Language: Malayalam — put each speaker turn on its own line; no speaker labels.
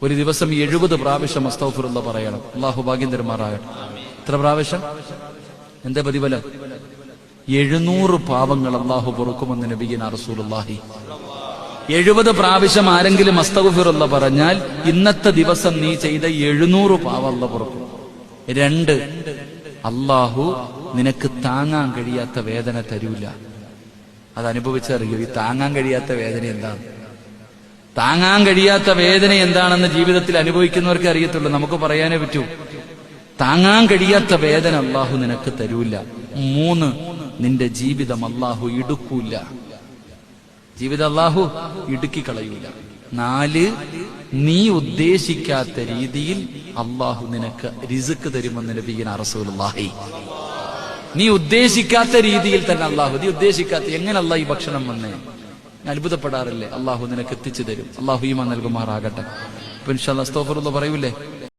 ഒരു ദിവസം 70 പ്രാവശ്യം അസ്തഗ്ഫിറുല്ലാ പറയണം. അള്ളാഹു ഭാഗ്യം തരുമാറാകട്ടെ. എത്ര പ്രാവശ്യം? എന്താ പ്രതിഫലം? 700 പാപങ്ങൾ അള്ളാഹു പൊറുക്കുമെന്ന് നബിയുനാ റസൂലുള്ളാഹി. 70 പ്രാവശ്യം ആരെങ്കിലും അസ്തഗ്ഫിറുല്ലാ പറഞ്ഞാൽ ഇന്നത്തെ ദിവസം നീ ചെയ്ത 700 പാപം അള്ളാഹു പൊറുക്കും. 2, അള്ളാഹു നിനക്ക് താങ്ങാൻ കഴിയാത്ത വേദന തരൂല. അത് അനുഭവിച്ചറിയൂ. ഈ താങ്ങാൻ കഴിയാത്ത വേദന എന്താണ്? താങ്ങാൻ കഴിയാത്ത വേദന എന്താണെന്ന് ജീവിതത്തിൽ അനുഭവിക്കുന്നവർക്ക് അറിയത്തുള്ളൂ. നമുക്ക് പറയാനേ പറ്റൂ. താങ്ങാൻ കഴിയാത്ത വേദന അള്ളാഹു നിനക്ക് തരൂല. 3, നിന്റെ ജീവിതം അള്ളാഹു ഇടുക്കൂല. ജീവിതം അള്ളാഹു ഇടുക്കി കളയൂല. 4, നീ ഉദ്ദേശിക്കാത്ത രീതിയിൽ അള്ളാഹു നിനക്ക് റിസ്ക് തരുമെന്ന് നബിയുനാ റസൂലുള്ളാഹി. നീ ഉദ്ദേശിക്കാത്ത രീതിയിൽ തന്നെ അള്ളാഹു, നീ ഉദ്ദേശിക്കാത്ത എങ്ങനെ അള്ളാഹ് ഈ ഭക്ഷണം വന്നേ ഞാൻ അത്ഭുതപ്പെടാറില്ലേ? അള്ളാഹു നിനക്ക് എത്തിച്ചു തരും. അള്ളാഹു ഈമാൻ നൽകുമാറാകട്ടെ. ഇൻഷാ അല്ലാഹ് അസ്തഗ്ഫിറുല്ലാ പറയൂലേ?